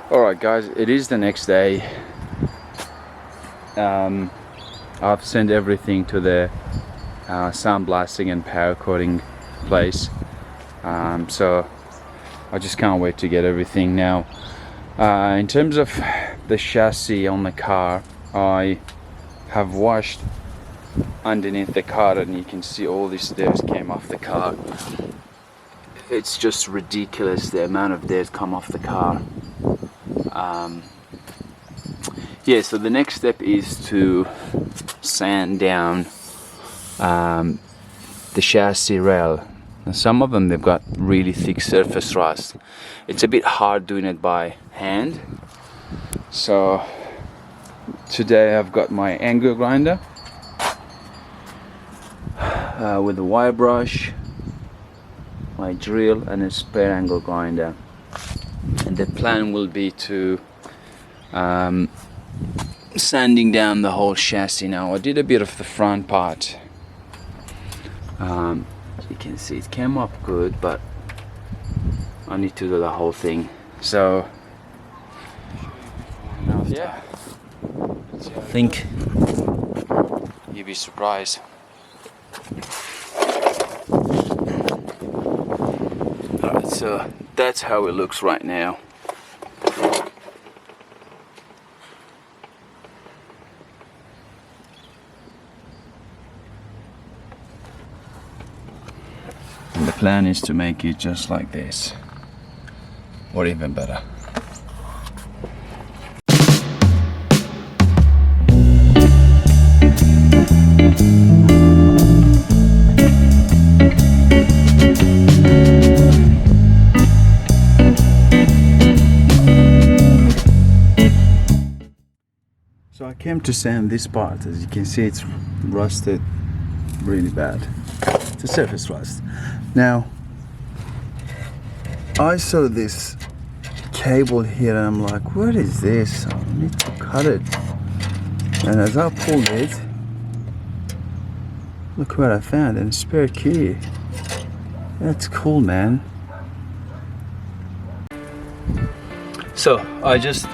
Alright guys, it is the next day. I've sent everything to the sandblasting and power coating place, so I just can't wait to get everything now. In terms of the chassis on the car, I have washed underneath the car and you can see all this dirt came off the car. It's just ridiculous the amount of dirt come off the car. Yeah, so the next step is to sand down the chassis rail. Now, some of them, they've got really thick surface rust. It's a bit hard doing it by hand. So today I've got my angle grinder with a wire brush, my drill and a spare angle grinder. And the plan will be to sanding down the whole chassis. Now I did a bit of the front part. As you can see, it came up good, but I need to do the whole thing. So yeah, I think you'd be surprised. Alright, so that's how it looks right now. And the plan is to make it just like this, or even better. So I came to sand this part. As you can see, it's rusted really bad. It's a surface rust. Now, I saw this cable here and I'm like, what is this? I need to cut it. And as I pulled it, look what I found, a spare key. That's cool, man. So I just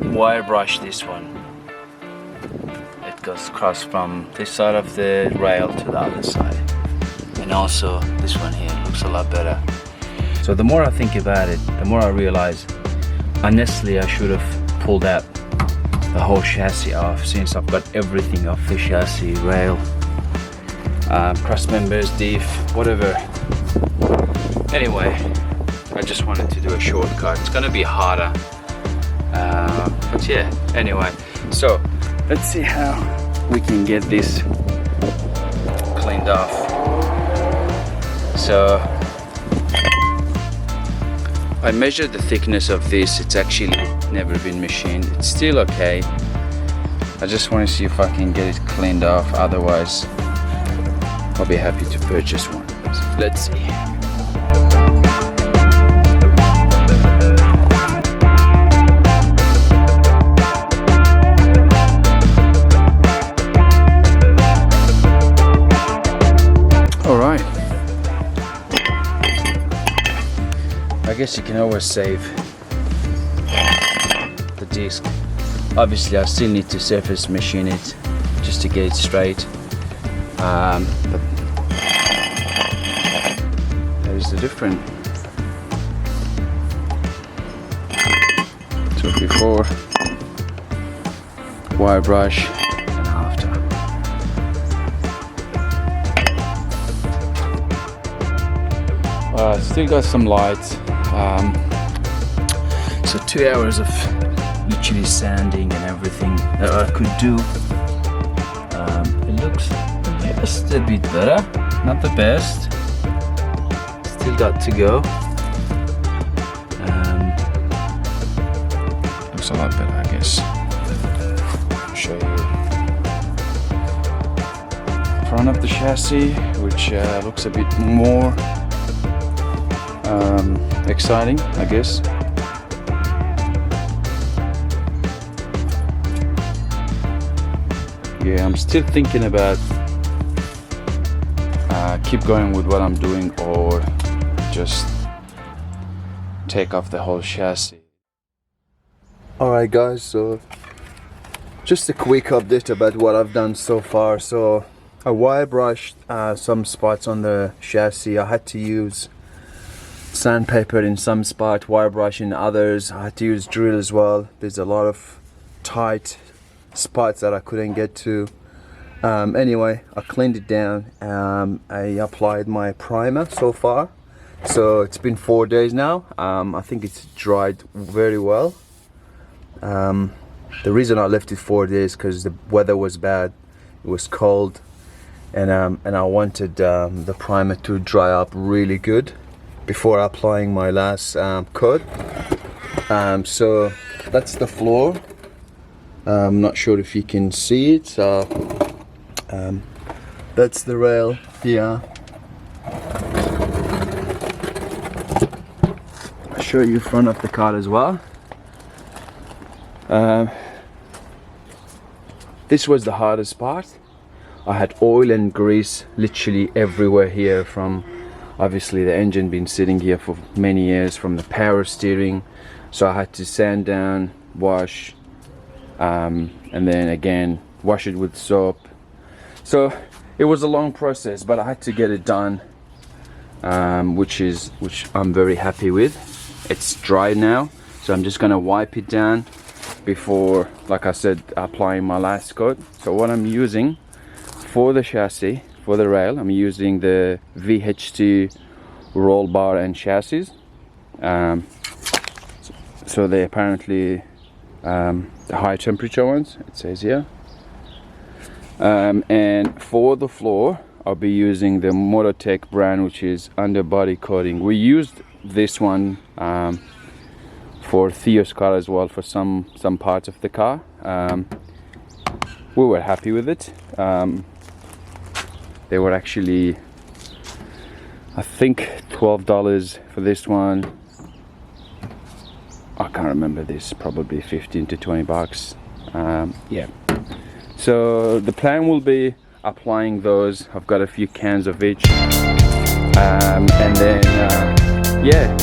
wire brush this one. It goes across from this side of the rail to the other side, and also this one here looks a lot better. So the more I think about it, the more I realize honestly I should have pulled out the whole chassis off, since I've got everything off the chassis, rail, cross members, diff, whatever. Anyway, I just wanted to do a shortcut. It's gonna be harder. But yeah, anyway, so let's see how we can get this cleaned off. So I measured the thickness of this. It's actually never been machined. It's still okay. I just want to see if I can get it cleaned off. Otherwise, I'll be happy to purchase one. So let's see. I guess you can always save the disc. Obviously I still need to surface machine it just to get it straight, but there's the difference. So before, wire brush, and after. Still got some lights. So 2 hours of literally sanding and everything that I could do. It looks just a bit better, not the best. Still got to go. Looks a lot better, I guess. I'll show you front of the chassis, which looks a bit more exciting, I guess. Yeah, I'm still thinking about keep going with what I'm doing or just take off the whole chassis. Alright guys, so just a quick update about what I've done so far. So I wire brushed some spots on the chassis. I had to use sandpaper in some spot, wire brush in others. I had to use drill as well. There's a lot of tight spots that I couldn't get to. Anyway, I cleaned it down. I applied my primer so far. So it's been 4 days now. I think it's dried very well. The reason I left it 4 days because the weather was bad. It was cold, and I wanted the primer to dry up really good before applying my last coat. So that's the floor. I'm not sure if you can see it. So that's the rail here. I'll show you front of the car as well. This was the hardest part. I had oil and grease literally everywhere here, from obviously the engine been sitting here for many years, from the power steering. So I had to sand down, wash, and then again wash it with soap. So it was a long process, but I had to get it done, which I'm very happy with. It's dry now, so I'm just gonna wipe it down before, like I said, applying my last coat. So what I'm using for the chassis, for the rail, I'm using the VH2 roll bar and chassis. So they apparently the high temperature ones, it says here. And for the floor, I'll be using the MOTORTECH brand, which is Underbody coating. We used this one for Theo's car as well, for some parts of the car. We were happy with it. They were actually, I think, $12 for this one. I can't remember this, probably 15 to 20 bucks. Yeah. So the plan will be applying those. I've got a few cans of each. And then, yeah.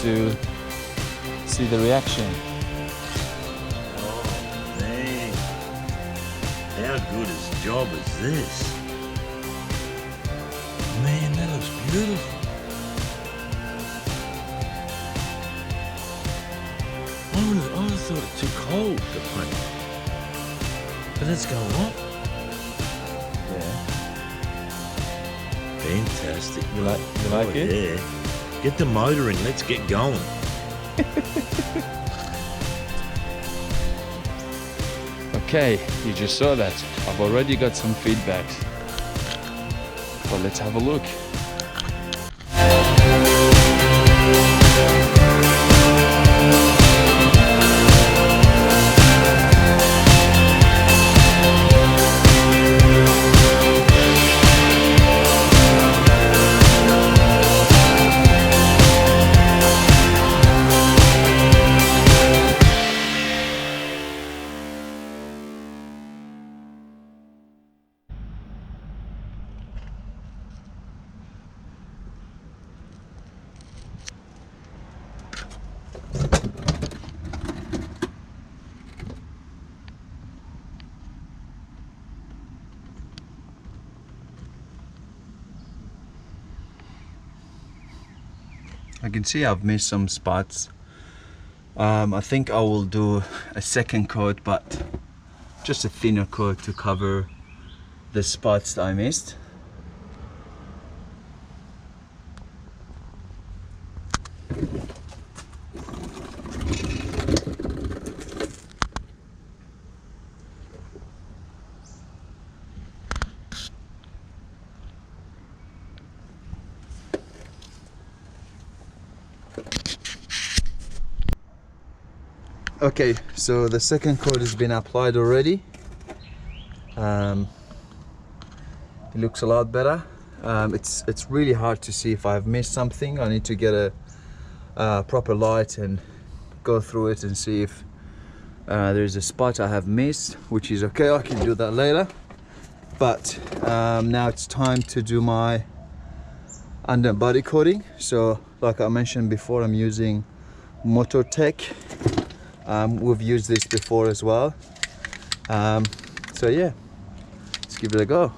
To see the reaction. Oh man, how good a job is this? Man, that looks beautiful. I would have thought it too cold to paint, but it's going on. Yeah. Fantastic. You like it? Yeah. Get the motor in, let's get going. Okay, you just saw that. I've already got some feedbacks. But let's have a look. I can see I've missed some spots. I think I will do a second coat, but just a thinner coat to cover the spots that I missed. Okay, so the second coat has been applied already. It looks a lot better. It's really hard to see if I've missed something. I need to get a proper light and go through it and see if there's a spot I have missed, which is okay. I can do that later. But now it's time to do my underbody coating. So like I mentioned before, I'm using MOTORTECH. We've used this before as well. So yeah, let's give it a go.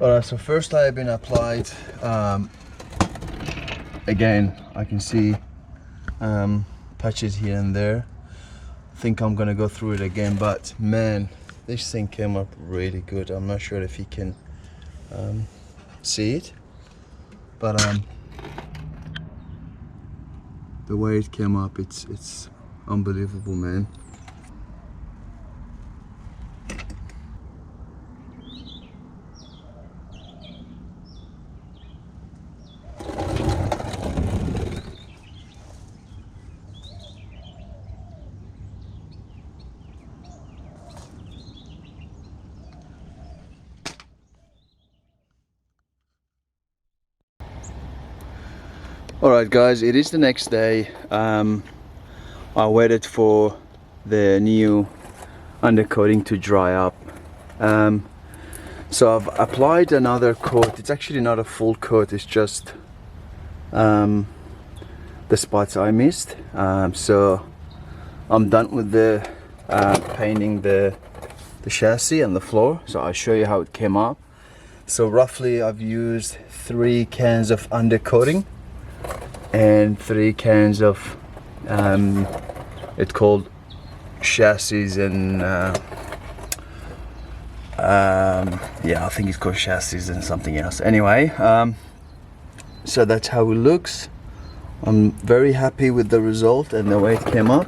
Alright, so first layer been applied. Again, I can see patches here and there. I think I'm gonna go through it again, but man, this thing came up really good. I'm not sure if you can see it, but the way it came up, it's unbelievable, man. Alright guys, it is the next day. I waited for the new undercoating to dry up. So I've applied another coat. It's actually not a full coat, it's just the spots I missed. So I'm done with the painting the chassis and the floor. So I'll show you how it came up. So roughly I've used 3 cans of undercoating and 3 cans of it's called chassis and yeah, I think it's called chassis and something else. Anyway, so that's how it looks. I'm very happy with the result and the way it came up.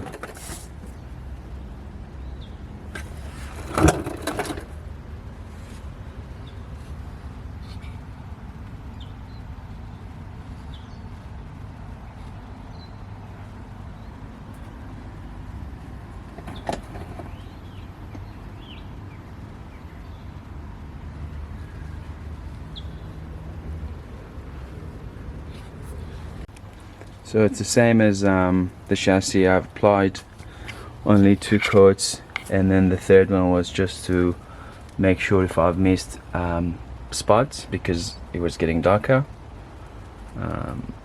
So it's the same as the chassis. I've applied only 2 coats, and then the third one was just to make sure if I've missed spots because it was getting darker.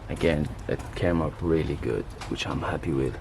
Again, it came up really good, which I'm happy with.